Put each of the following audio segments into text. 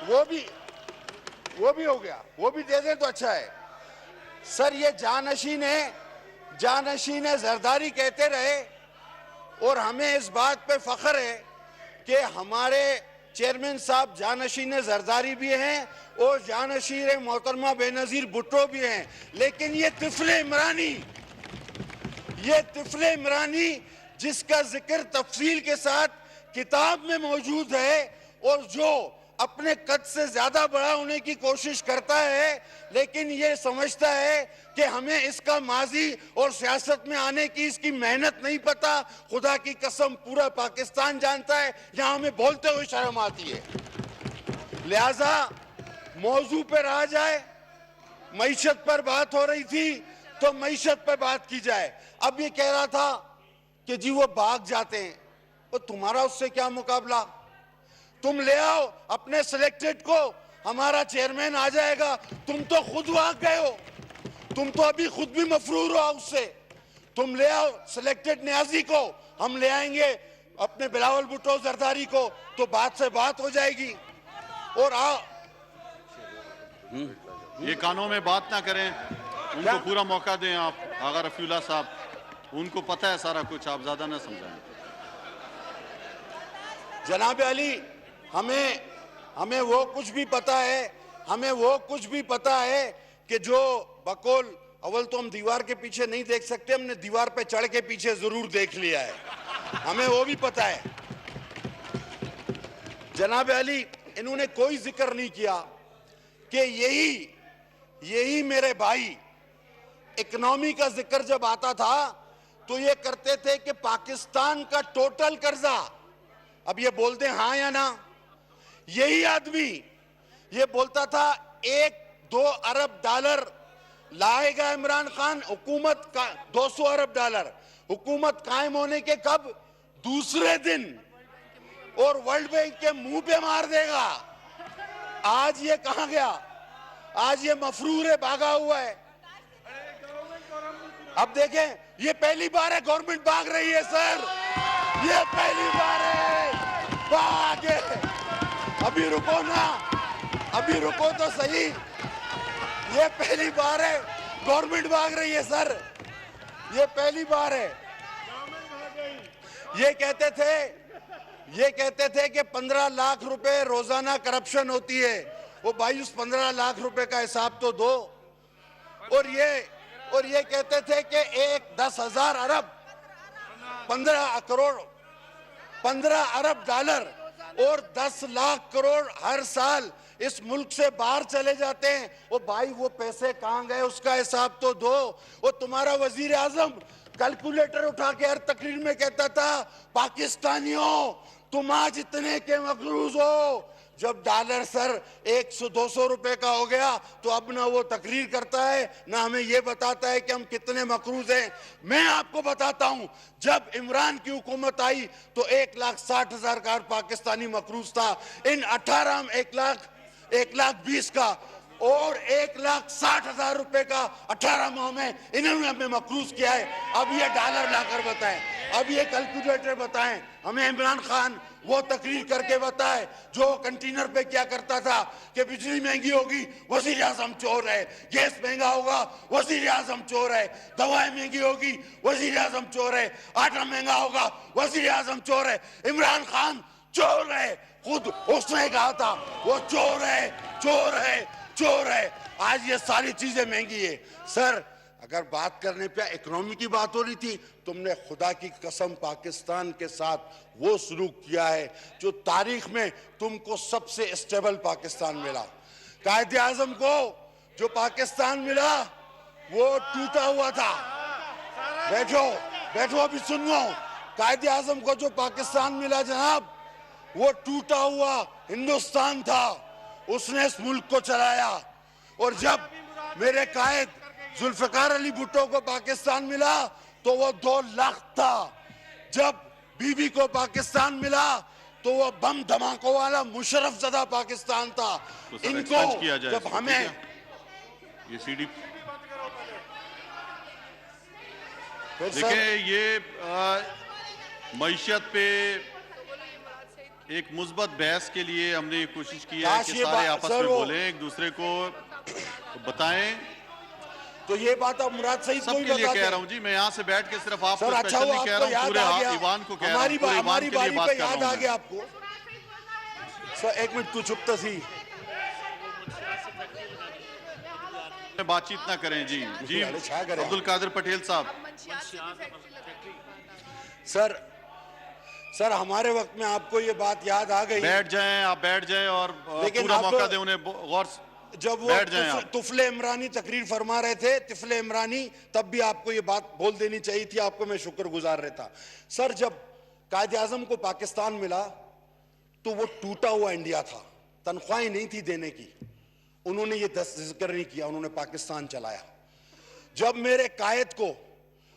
वो भी हो गया, वो भी दे दें तो अच्छा है। सर ये जानशीन है जरदारी कहते रहे, और हमें इस बात पे फख्र है कि हमारे चेयरमैन साहब जानशीन जरदारी भी हैं और जानशीन मोहतरमा बेनजीर भुट्टो भी हैं। लेकिन ये तिफले इमरानी जिसका जिक्र तफसील के साथ किताब में मौजूद है और जो अपने कद से ज्यादा बड़ा होने की कोशिश करता है, लेकिन ये समझता है कि हमें इसका माजी और सियासत में आने की इसकी मेहनत नहीं पता। खुदा की कसम पूरा पाकिस्तान जानता है, यहां हमें बोलते हुए शर्म आती है। लिहाजा मौजू पर आ जाए, मईशत पर बात हो रही थी तो मईशत पर बात की जाए। अब ये कह रहा था कि जी वो भाग जाते हैं, तो तुम्हारा उससे क्या मुकाबला? तुम ले आओ अपने सिलेक्टेड को, हमारा चेयरमैन आ जाएगा। तुम तो खुद भाग गए हो, तुम तो अभी खुद भी मफरूर हो उससे। तुम ले आओ सिलेक्टेड न्याजी को, हम ले आएंगे अपने बिलावल भुट्टो जरदारी को, तो बात से बात हो जाएगी। और आओ ये कानों में बात ना करें, उनको पूरा मौका दें आप। आगा रफीउल्लाह साहब, उनको पता है सारा कुछ, आप ज्यादा ना समझाएं। जनाब अली, हमें वो कुछ भी पता है, कि जो बकौल अव्वल तो हम दीवार के पीछे नहीं देख सकते, हमने दीवार पे चढ़ के पीछे जरूर देख लिया है, हमें वो भी पता है। जनाब अली, इन्होंने कोई जिक्र नहीं किया कि यही मेरे भाई इकोनॉमी का जिक्र जब आता था तो ये करते थे कि पाकिस्तान का टोटल कर्जा, अब ये बोलते हैं हाँ या ना, यही आदमी ये बोलता था 1-2 अरब डॉलर लाएगा इमरान खान, हुकूमत का 200 अरब डॉलर हुकूमत कायम होने के कब दूसरे दिन, और वर्ल्ड बैंक के मुंह पे मार देगा। आज ये कहां गया? आज ये मफरूर है, भागा हुआ है। अब देखें, ये पहली बार है गवर्नमेंट भाग रही है सर, ये पहली बार है भागे। अभी रुको ना, अभी रुको तो सही, ये पहली बार है गवर्नमेंट भाग रही है सर, ये पहली बार है। ये कहते थे कि 15 लाख रुपए रोजाना करप्शन होती है। वो भाई उस 15 लाख रुपए का हिसाब तो दो। और ये कहते थे कि 10,000 अरब 15 अरब डॉलर और 10 लाख करोड़ हर साल इस मुल्क से बाहर चले जाते हैं। वो भाई वो पैसे कहां गए, उसका हिसाब तो दो। वो तुम्हारा वजीर आजम कैलकुलेटर उठा के हर तकरीर में कहता था, पाकिस्तानियों तुम आज इतने के मकरूज हो। जब डॉलर सर 100-200 रुपए का हो गया तो अब ना वो तकरीर करता है, ना हमें ये बताता है कि हम कितने मकरूज हैं। मैं आपको बताता हूं, जब इमरान की हुकूमत आई तो 1,60,000 का पाकिस्तानी मकरूज था। इन 1,20,000 का और 1,60,000 रुपए का 18 माह में इन्होंने हमें मकरूज किया है। अब ये डॉलर लाकर बताएं, अब ये कैलकुलेटर बताएं, हमें इमरान खान वो तकरीर करके बताए जो कंटेनर पे क्या करता था कि बिजली महंगी होगी वजीर आजम चोर है, गैस महंगा होगा वजीर आजम चोर है, दवाएं महंगी होगी वजीर आजम चोर है, आटा महंगा होगा वजीर आजम चोर है। इमरान खान चोर है, खुद उसने कहा था वो चोर है, चोर है, चोर है। आज ये सारी चीजें महंगी है। सर अगर बात करने पे इकोनॉमी की बात हो रही थी, तुमने खुदा की कसम पाकिस्तान के साथ वो सलूक किया है जो तारीख में तुमको सबसे स्टेबल पाकिस्तान मिला। कायदे आजम को जो पाकिस्तान मिला वो टूटा हुआ था। बैठो अभी सुन लो। कायदे आजम को जो पाकिस्तान मिला जनाब, वो टूटा हुआ हिंदुस्तान था, उसने इस मुल्क को चलाया। और जब मेरे कायद जुल्फिकार अली भुट्टो को पाकिस्तान मिला तो वो 2 लाख था। जब बीबी को पाकिस्तान मिला तो वो बम धमाकों वाला मुशर्रफ ज़दा पाकिस्तान था। तो इनको जब हमें ये सीडी देखिए, ये मईशत पे एक मुस्बत बहस के लिए हमने ये कोशिश की है काश कि ये सारे बात- आपस सर, में वो- बोलें, एक दूसरे को बताएं। तो ये बात आप मुराद सईद को भी सबके लिए बता कह दें। रहा हूं जी, मैं यहाँ से बैठ के सिर्फ आपको सर अच्छा स्पेशल हुआ नहीं कह आपको रहा हूँ, याद पूरे आ गया, ईवान को कह रहा हूँ, हमारी पूरे ईवान हमारी के लिए बारी बात पे कर रहा याद आ हूं गया मैं। आपको। सर एक मिनट तू चुप तो सी। बातचीत ना करें जी। जी अरे छा करें। अब्दुल कादिर पटेल साहब, सर हमारे वक्त में आपको ये बात याद आ गई। बैठ जाएं, आप बैठ जाएं और लेकिन पूरा आप मौका दें उन्हें गौर से। जब वो बैठ जाएं आप। तुफले इमरानी तकरीर फरमा रहे थे, तिफले इमरानी, तब भी आपको ये बात बोल देनी चाहिए थी, आपको मैं शुक्रगुजार रहता। सर जब कायदे आजम को पाकिस्तान मिला तो वो टूटा हुआ इंडिया था, तनख्वाहें नहीं थी देने की, उन्होंने ये जिक्र नहीं किया, उन्होंने पाकिस्तान चलाया। जब मेरे कायद को,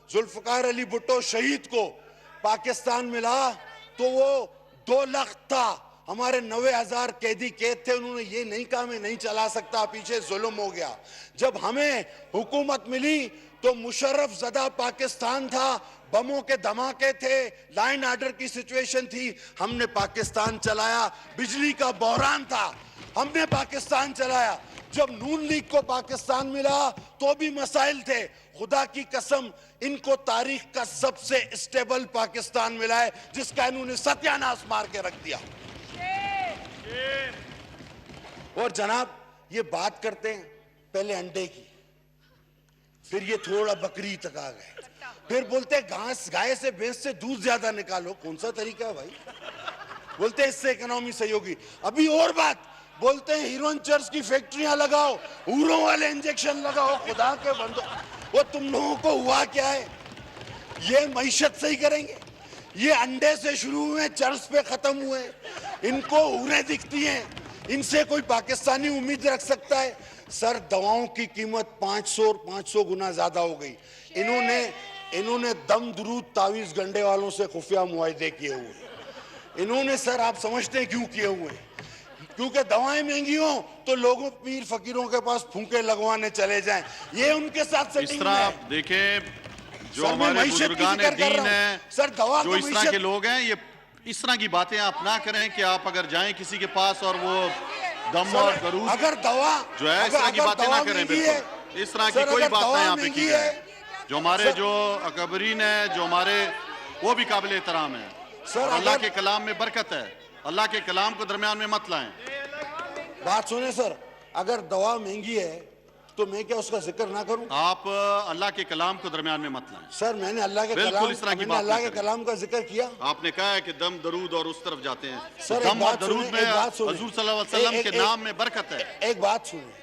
जुल्फकार अली भुट्टो शहीद को पाकिस्तान मिला तो वो 2 लाख था, हमारे 90,000 कैदी कैद थे, उन्होंने ये नहीं कहा मैं नहीं चला सकता, पीछे जुल्म हो गया। जब हमें हुकूमत मिली तो मुशर्रफ ज़दा पाकिस्तान था, बमों के धमाके थे, लाइन आर्डर की सिचुएशन थी, हमने पाकिस्तान चलाया। बिजली का बहरान था, हमने पाकिस्तान चलाया। जब नून लीग को पाकिस्तान मिला तो भी मसाइल थे, खुदा की कसम इनको तारीख का सबसे स्टेबल पाकिस्तान मिला है जिसका इन्होंने सत्यानाश मार के रख दिया। और जनाब ये बात करते हैं पहले अंडे की, फिर ये थोड़ा बकरी तक आ गए, फिर बोलते हैं घास, गाय से भैंस से दूध ज्यादा निकालो। कौन सा तरीका है भाई? बोलते हैं इससे इकोनॉमी सही होगी। अभी और बात बोलते हैं हीरोइन चर्च की फैक्ट्रियां लगाओ, हूरों वाले इंजेक्शन लगाओ। खुदा के बंदो, वो तुम लोगों को हुआ क्या है? ये मईशत सही करेंगे? ये अंडे से शुरू हुए, चर्च पे खत्म हुए, इनको हूरें दिखती हैं, इनसे कोई पाकिस्तानी उम्मीद रख सकता है? सर दवाओं की कीमत 500 गुना ज्यादा हो गई। इन्होंने दम दुरूद तावीज गंडे वालों से खुफिया मुआहदे किए हुए। इन्होंने सर आप समझते हैं क्यों किए हुए? क्योंकि दवाएं महंगी हो तो लोगों पीर फकीरों के पास फूंके लगवाने चले जाएं। ये उनके साथ इस सेटिंग तरह है। देखें जो सर, मैं हमारे मईशत की बुजुर्गान जिक्र कर दीन रहा है, हूं। सर दवा जो का इस तरह मईशत- के लोग हैं, ये इस तरह की बातें आप ना करें कि आप अगर जाएं किसी के पास और वो दम और दरूद अगर दवा जो है इस तरह की बातें ना करें। बिल्कुल इस तरह की कोई बात ना यहाँ पे की जाए। जो हमारे जो अकबरीन है, जो हमारे, वो भी काबिल एहतराम है। और अल्लाह के कलाम में बरकत है, अल्लाह के कलाम को दरमियान में मत लाएं। बात सुने सर, अगर दवा महंगी है तो मैं क्या उसका जिक्र ना करूं? आप अल्लाह के कलाम को दरमियान में मत लाएं। सर मैंने अल्लाह के बिल्कुल कलाम इस तरह की मैंने बात अल्लाह ना के करें। कलाम का जिक्र किया। आपने कहा है कि दम दरूद और उस तरफ जाते हैं। सर, दम एक और बात दरूद सुनिए, में एक बात सुनिए। हुजूर सल्लल्लाहु अलैहि वसल्लम के नाम में बरकत है। एक बात सुनिए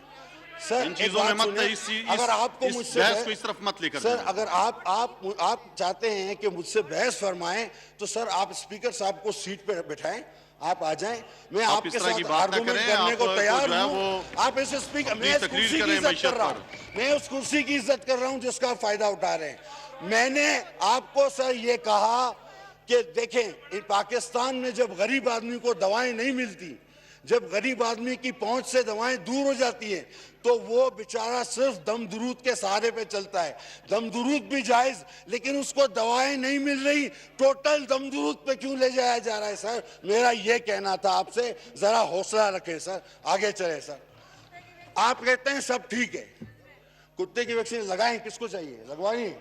सर, इन एक चीजों में बात मत सुनिए। इस अगर आपको इस मुझसे बहस को इस तरफ मत लेकर सर, जाएं। अगर आप चाहते हैं कि मुझसे बहस फरमाएं तो सर आप स्पीकर साहब को सीट पे बैठाएं, आप आ जाएं, मैं आप आपके इस तरह की साथ बात ना आर्गुमेंट करें। करने को आपको तैयार जो है हूं। वो आप ऐसे स्पीकर, अपनी मैं इस तकरीर कुर्सी की करें इज्जत मईशत कर रहा हूं, पर। मैं उस कुर्सी की इज्जत कर रहा हूं जिसका आप फायदा उठा रहे हैं। मैंने आपको सर ये कहा कि देखें पाकिस्तान में जब गरीब आदमी को दवाएं नहीं मिलती, जब गरीब आदमी की पहुंच से दवाएं दूर हो जाती हैं तो वो बेचारा सिर्फ दम दुरूद के सहारे पे चलता है। दम दुरूद भी जायज, लेकिन उसको दवाएं नहीं मिल रही, टोटल दम दुरूद पे क्यों ले जाया जा रहा है? सर मेरा ये कहना था आपसे, जरा हौसला रखें सर, आगे चले सर। आप कहते हैं सब ठीक है, कुत्ते की वैक्सीन लगाएं, किसको चाहिए? लगवानी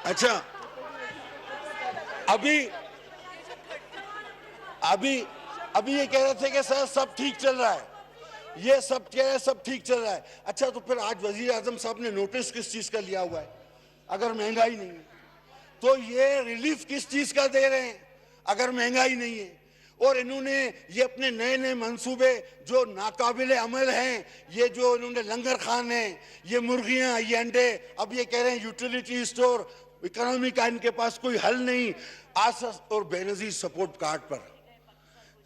अच्छा अभी ये कह रहे थे कि सर सब ठीक चल रहा है, ये सब कह रहे सब ठीक चल रहा है। अच्छा तो फिर आज वजीर आजम साहब ने नोटिस किस चीज का लिया हुआ है? अगर महंगाई नहीं है तो ये रिलीफ किस चीज का दे रहे हैं अगर महंगाई नहीं है? और इन्होंने ये अपने नए नए मंसूबे जो नाकाबिले अमल हैं, ये जो इन्होंने लंगर खान है, ये मुर्गियां, ये अंडे, अब ये कह रहे हैं यूटिलिटी स्टोर, इकोनॉमी का इनके पास कोई हल नहीं। आसस और बेनजीर सपोर्ट कार्ड पर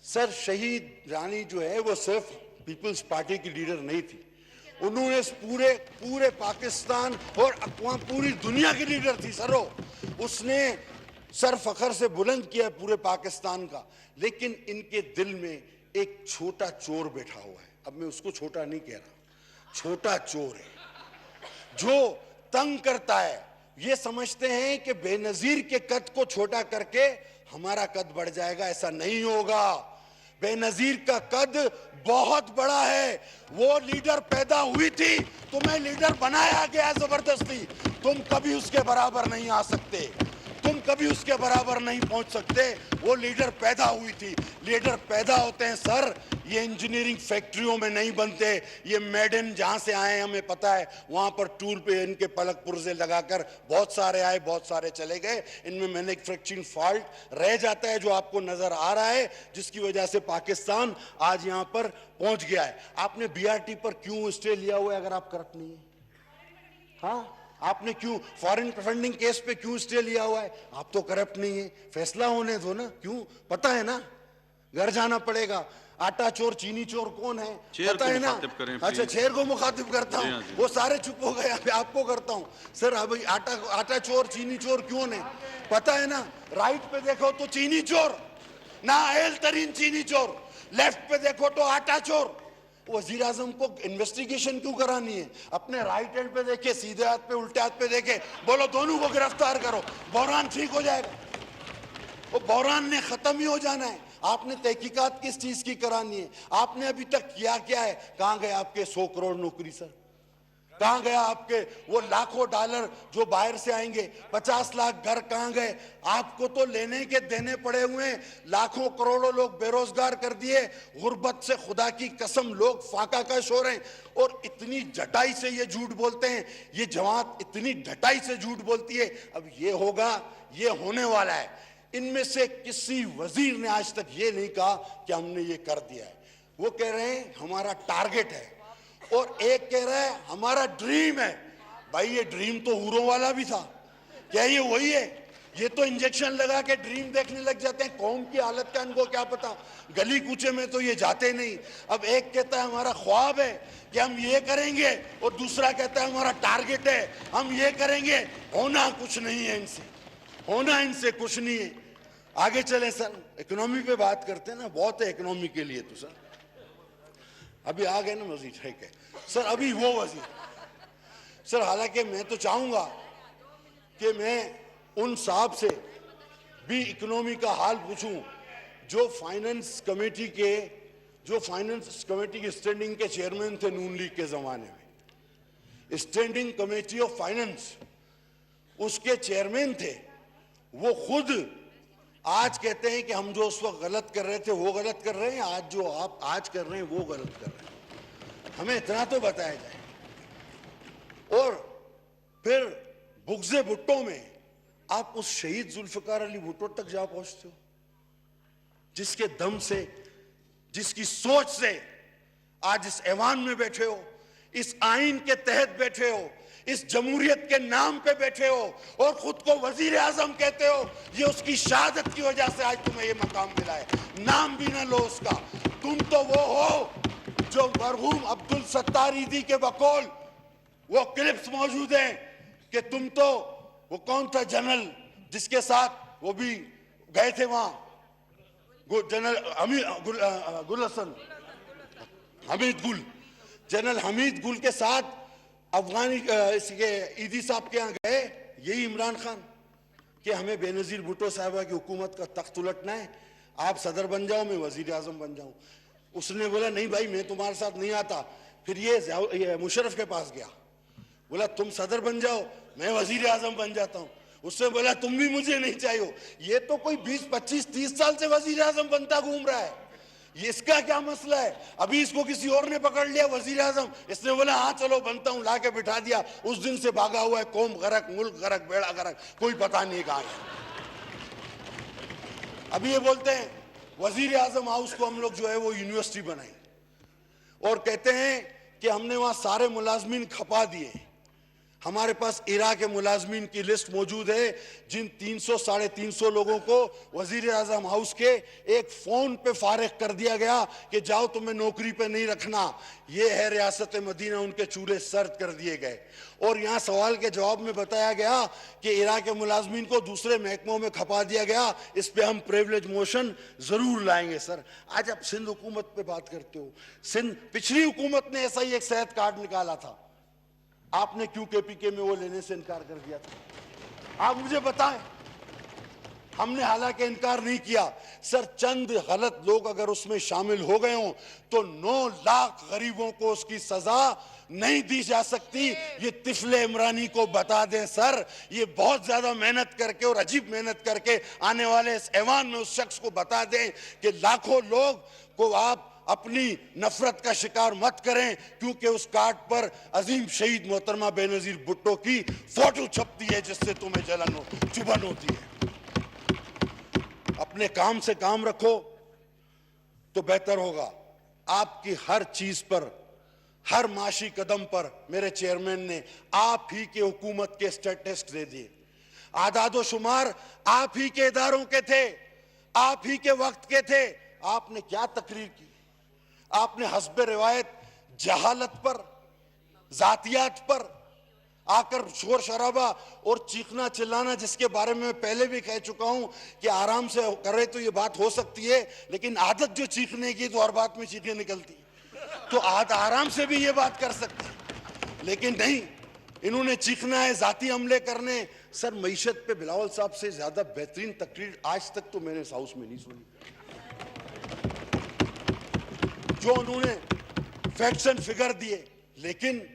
सर शहीद रानी जो है वो सिर्फ पीपल्स पार्टी की लीडर नहीं थी, उन्होंने पूरे पाकिस्तान और पूरी दुनिया की लीडर थी सर। उसने सर फखर से बुलंद किया पूरे पाकिस्तान का, लेकिन इनके दिल में एक छोटा चोर बैठा हुआ है। अब मैं उसको छोटा नहीं कह रहा, छोटा चोर है जो तंग करता है, ये समझते हैं कि बेनजीर के कद को छोटा करके हमारा कद बढ़ जाएगा। ऐसा नहीं होगा। बेनजीर का कद बहुत बड़ा है। वो लीडर पैदा हुई थी, तुम्हें लीडर बनाया गया जबरदस्ती। तुम कभी उसके बराबर नहीं आ सकते, तुम कभी उसके बराबर नहीं पहुंच सकते। वो लीडर पैदा हुई थी। लीडर पैदा होते हैं सर, ये इंजीनियरिंग फैक्ट्रियों में नहीं बनते। ये मेड इन जहां से आए हमें पता है, वहां पर टूर पे इनके पलक पुर्जे लगाकर बहुत सारे आए, बहुत सारे चले गए। इनमें मैन्युफैक्चरिंग फॉल्ट रह जाता है जो आपको नजर आ रहा है, जिसकी वजह से पाकिस्तान आज यहां पर पहुंच गया है। आपने बीआरटी पर क्यों स्टे लिया हुआ है अगर आप करप्ट नहीं है? हाँ, आपने क्यों फॉरेन फंडिंग केस पे क्यों स्टे लिया हुआ है? आप तो करप्ट नहीं है, फैसला होने दो ना। क्यों? पता है ना, घर जाना पड़ेगा। आटा चोर चीनी चोर कौन है पता है ना? अच्छा, शेर को मुखातिब करता हूँ, वो सारे चुप हो गए, आपको करता हूँ सर। अभी आटा चोर चीनी चोर क्यों है पता है ना? राइट पे देखो तो चीनी चोर, नाअहल तरीन चीनी चोर। लेफ्ट पे देखो तो आटा चोर। वजीर आजम को इन्वेस्टिगेशन क्यों करानी है? अपने राइट हैंड पे देखे, सीधे हाथ पे, उल्टे हाथ पे देखे, बोलो दोनों को गिरफ्तार करो, बहरान ठीक हो जाएगा। वो बहरान ने खत्म ही हो जाना है। आपने तहकीकात किस चीज की करानी है? आपने अभी तक किया क्या है? कहां गए आपके 100 करोड़ नौकरी सर? कहां गया आपके वो लाखों डॉलर जो बाहर से आएंगे? 50 लाख घर कहां गए? आपको तो लेने के देने पड़े हुए। लाखों करोड़ों लोग बेरोजगार कर दिए। गुर्बत से खुदा की कसम लोग फाका कश हो रहे हैं। और इतनी ढटाई से ये झूठ बोलते हैं, ये जमात इतनी ढटाई से झूठ बोलती है। अब ये होगा, ये होने वाला है। इनमें से किसी वजीर ने आज तक ये नहीं कहा कि हमने ये कर दिया है। वो कह रहे हैं हमारा टारगेट है, और एक कह रहा है हमारा ड्रीम है। भाई ये ड्रीम तो हूरों वाला भी था, क्या ये वही है? ये तो इंजेक्शन लगा के ड्रीम देखने लग जाते हैं। कौम की हालत का इनको क्या पता? गली कूचे में तो ये जाते नहीं। अब एक कहता है हमारा ख्वाब है कि हम ये करेंगे, और दूसरा कहता है हमारा टारगेट है हम ये करेंगे। होना कुछ नहीं है इनसे, होना इनसे कुछ नहीं है। आगे चले सर, इकोनॉमी पे बात करते हैं ना, बहुत है इकोनॉमी के लिए तो सर। अभी आ गए ना वजीर, ठीक है सर। अभी वो वजीर सर, हालांकि मैं तो चाहूंगा कि मैं उन साहब से भी इकोनॉमी का हाल पूछूं जो फाइनेंस कमेटी की स्टैंडिंग के चेयरमैन थे नून लीग के जमाने में। स्टैंडिंग कमेटी ऑफ फाइनेंस उसके चेयरमैन थे। वो खुद आज कहते हैं कि हम जो उस वक्त गलत कर रहे थे वो गलत कर रहे हैं, आज जो आप आज कर रहे हैं वो गलत कर रहे हैं। हमें इतना तो बताया जाए। और फिर बुग़्ज़े भुट्टो में आप उस शहीद जुल्फ़िकार अली भुट्टो तक जा पहुंचते हो, जिसके दम से, जिसकी सोच से आज इस ऐवान में बैठे हो, इस आइन के तहत बैठे हो, इस जमहूरियत के नाम पे बैठे हो, और खुद को वजीर आजम कहते हो। ये उसकी शहादत की वजह से आज तुम्हें ये मकाम मिला है। नाम भी ना लो उसका। तुम तो वो हो जो मरहूम अब्दुल सत्तार ईदी के बकौल वो क्लिप्स मौजूद हैं कि तुम तो वो कौन था जनरल जिसके साथ वो भी गए थे वहां, जनरल हमीद गुल, जनरल हमीद गुल के साथ अफगानी इसके ईदी साहब के यहाँ गए, यही इमरान खान, कि हमें बेनजीर भुट्टो साहबा की हुकूमत का तख्त उलटना है, आप सदर बन जाओ, मैं वजीर आजम बन जाऊं। उसने बोला नहीं भाई मैं तुम्हारे साथ नहीं आता। फिर ये मुशर्रफ के पास गया, बोला तुम सदर बन जाओ, मैं वजीर आजम बन जाता हूं। उसने बोला तुम भी मुझे नहीं चाहिए। ये तो कोई 20, 25, 30 साल से वजीर आजम बनता घूम रहा है, ये इसका क्या मसला है? अभी इसको किसी और ने पकड़ लिया वजीर आजम, इसने बोला हाँ चलो बनता हूं, ला के बिठा दिया। उस दिन से भागा हुआ है। कौम गरक, मुल्क गरक, बेड़ा गरक, कोई पता नहीं कहां है। अभी ये बोलते हैं वजीर आजम हाउस को हम लोग जो है वो यूनिवर्सिटी बनाई, और कहते हैं कि हमने वहां सारे मुलाजमीन खपा दिए। हमारे पास इराक के मुलाजमीन की लिस्ट मौजूद है, जिन 300 साढ़े 300 लोगों को वजीर आजम हाउस के एक फोन पे फारिग कर दिया गया कि जाओ तुम्हें नौकरी पे नहीं रखना। ये है रियासत मदीना, उनके चूल्हे सर्द कर दिए गए। और यहाँ सवाल के जवाब में बताया गया कि इराक के मुलाजमीन को दूसरे महकमों में खपा दिया गया। इस पे हम प्रिविलेज मोशन जरूर लाएंगे सर। आज आप सिंध हुकूमत पे बात करते हो। सिंध पिछली हुकूमत ने ऐसा ही एक सेहत कार्ड निकाला था, आपने क्यों केपीके में वो लेने से इनकार कर दिया था? आप मुझे बताएं। हमने हालांकि इनकार नहीं किया सर, चंद गलत लोग अगर उसमें शामिल हो गए हों तो 9 लाख गरीबों को उसकी सजा नहीं दी जा सकती। ये तिफले इमरानी को बता दें सर, ये बहुत ज्यादा मेहनत करके और अजीब मेहनत करके आने वाले इस ऐवान में उस शख्स को बता दें कि लाखों लोग को आप अपनी नफरत का शिकार मत करें, क्योंकि उस कार्ड पर अजीम शहीद मोहतरमा बेनजीर भुट्टो की फोटो छपती है, जिससे तुम्हें जलन चुभन होती है। अपने काम से काम रखो तो बेहतर होगा। आपकी हर चीज पर, हर माशी कदम पर मेरे चेयरमैन ने आप ही के हुकूमत के स्टैटिस्टिक्स दे दिए। आदादो शुमार आप ही के इदारों के थे, आप ही के वक्त के थे। आपने क्या तकरीर की? आपने हस्बे रिवायत जहालत पर, जातियात पर आकर शोर शराबा और चीखना चिल्लाना, जिसके बारे में मैं पहले भी कह चुका हूं कि आराम से करे तो ये बात हो सकती है, लेकिन आदत जो चीखने की तो हर बात में चीखें निकलती है, तो आराम से भी ये बात कर सकते हैं, लेकिन नहीं, इन्होंने चीखना है, जाती हमले करने। सर, मईशत पे बिलावल साहब से ज्यादा बेहतरीन तकरीर आज तक तो मैंने इस हाउस में नहीं सुनी। जो उन्होंने फैक्ट्स एंड फिगर दिए, लेकिन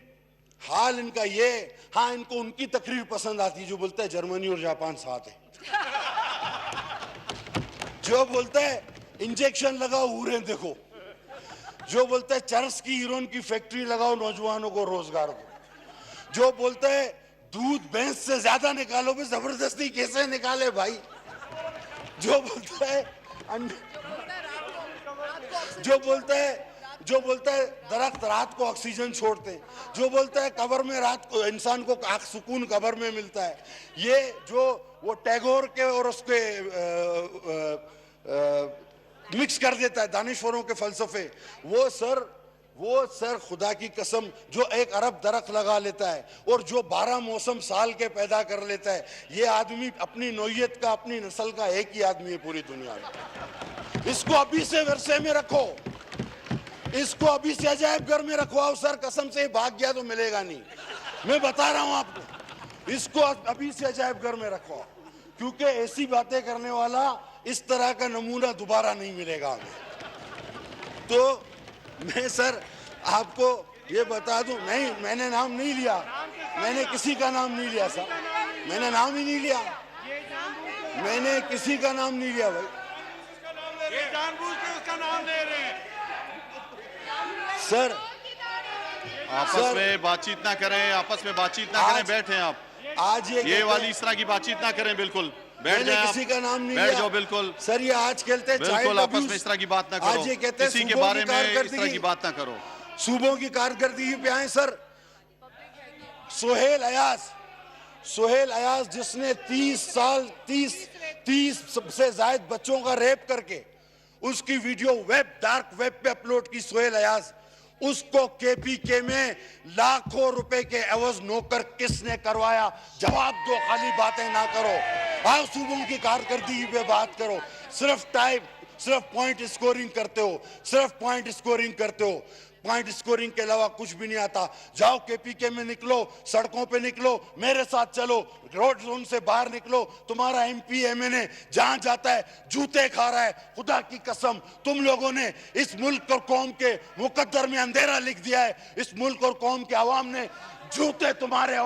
हाल इनका ये, हाँ, इनको उनकी तकरीर पसंद आती है जो बोलता है जर्मनी और जापान साथ है, जो बोलता है इंजेक्शन लगाओ उड़ें देखो, जो बोलता है चरस की हीरोइन की फैक्ट्री लगाओ नौजवानों को रोजगार दो, जो बोलता है दूध भैंस से ज्यादा निकालो, भी जबरदस्ती कैसे निकाले भाई, जो बोलता है जो बोलता है दरख्त रात को ऑक्सीजन छोड़ते हैं, जो बोलता है कब्र में रात को इंसान को सुकून कब्र में मिलता है, ये जो वो टैगोर के और उसके मिक्स कर देता है दानिश्वरों के फलसफे, वो सर खुदा की कसम, जो 1 अरब दरख्त लगा लेता है और जो 12 मौसम साल के पैदा कर लेता है, ये आदमी अपनी नौयत का, अपनी नस्ल का एक ही आदमी है पूरी दुनिया में। इसको अभी से वर्षे में रखो, इसको अभी से अजायब घर में रखवाओ सर, कसम से भाग गया तो मिलेगा नहीं, मैं बता रहा हूं आपको, इसको अभी से अजायब घर में रखवाओ, क्योंकि ऐसी बातें करने वाला इस तरह का नमूना दोबारा नहीं मिलेगा हमें। तो मैं सर आपको ये बता दूं, नहीं, मैंने नाम नहीं लिया, मैंने किसी का नाम नहीं लिया सर, मैंने नाम ही नहीं लिया, मैंने किसी का नाम नहीं लिया भाई, ये जानबूझ के उसका नाम ले रहे हैं सर। आपस में बातचीत ना करें, आपस में बातचीत ना करें, बैठे आप। आज ये वाली इस तरह की बातचीत ना करें, बिल्कुल बैठ जाए, किसी का नाम नहीं बैठ जाओ, बिल्कुल सर। ये आज खेलते हैं बिल्कुल, आपस में इस तरह की बात ना करो, किसी के बारे में इस तरह की बात ना करो। सूबों की कारकर्दगी पे आए सर। सोहेल अयाज जिसने 30 से ज्यादा बच्चों का रेप करके उसकी वीडियो डार्क वेब पे अपलोड की, सोहेल अयाज, उसको केपीके में लाखों रुपए के एवज नौकर किसने करवाया? जवाब दो, खाली बातें ना करो। आओ सूबों की कारकर्दगी पे बात करो। सिर्फ पॉइंट स्कोरिंग करते हो, सिर्फ पॉइंट स्कोरिंग करते हो, पॉइंट स्कोरिंग के अलावा कुछ भी नहीं आता। जाओ केपीके में निकलो, सड़कों पे निकलो, मेरे साथ चलो, रोड जोन से बाहर निकलो। तुम्हारा एमपी एमएनए जहां जाता है जूते खा रहा है। खुदा की कसम, तुम लोगों ने इस मुल्क और कौम के मुकद्दर में अंधेरा लिख दिया है। इस मुल्क और कौम के अवाम ने जूते तुम्हारे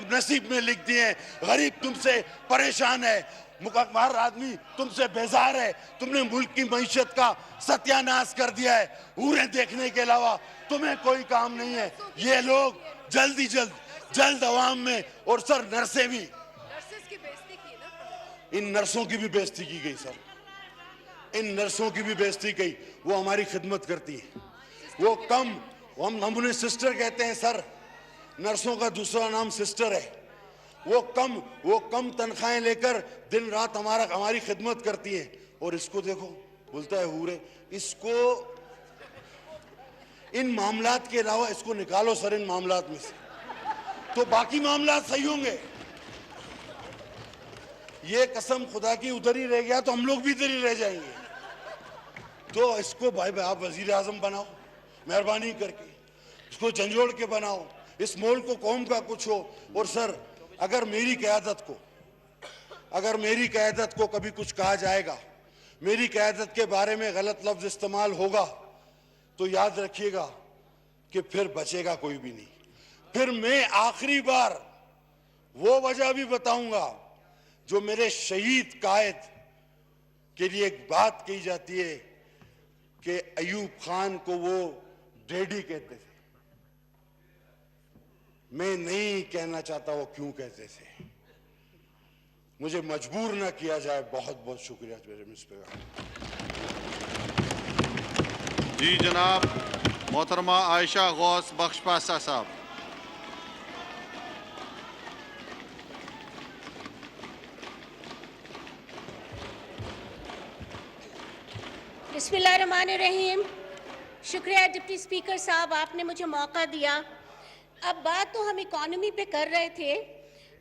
नसीब में लिख दिए हैं। गरीब तुमसे परेशान है, हर आदमी तुमसे बेजार है। तुमने मुल्क की मईशत का सत्यानाश कर दिया है। हूरें देखने के अलावा तुम्हें कोई काम नहीं है। ये लोग जल्द अवाम में, और सर नर्सें भी, इन नर्सों की भी बेइज्जती की गई सर, इन नर्सों की भी बेइज्जती की। वो हमारी खिदमत करती है, वो कम, हम उन्हें सिस्टर कहते हैं सर, नर्सों का दूसरा नाम सिस्टर है। वो कम तनख्वाहें लेकर दिन रात हमारी खिदमत करती है। और इसको देखो, बोलता है हूरे। इसको इन मामलात के अलावा इसको निकालो सर इन मामलात में से, तो बाकी मामलात सही होंगे। ये कसम खुदा की उधर ही रह गया तो हम लोग भी इधर ही रह जाएंगे। तो इसको भाई आप वजीर आजम बनाओ, मेहरबानी करके इसको झंझोड़ के बनाओ। इस मुल्क को कौम का कुछ हो। और सर, अगर मेरी क़यादत को कभी कुछ कहा जाएगा, मेरी क़यादत के बारे में गलत लफ्ज इस्तेमाल होगा, तो याद रखिएगा कि फिर बचेगा कोई भी नहीं। फिर मैं आखिरी बार वो वजह भी बताऊंगा जो मेरे शहीद कायद के लिए एक बात कही जाती है कि अयूब खान को वो डैडी कहते थे। मैं नहीं कहना चाहता वो क्यों कहते थे, मुझे मजबूर ना किया जाए। बहुत बहुत शुक्रिया मेरे स्पीकर। जी जनाब, मोहतरमा आयशा गौस बख्श पासा साहब। बिस्मिल्लाहिर्रहमानिर्रहीम। शुक्रिया डिप्टी स्पीकर साहब, आपने मुझे मौका दिया। अब बात तो हम इकॉनमी पे कर रहे थे।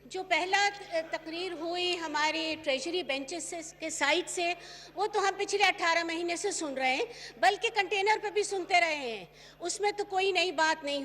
जो पहला तकरीर हुई हमारे ट्रेजरी बेंचेस के साइड से, वो तो हम पिछले 18 महीने से सुन रहे हैं, बल्कि कंटेनर पे भी सुनते रहे हैं। उसमें तो कोई नई बात नहीं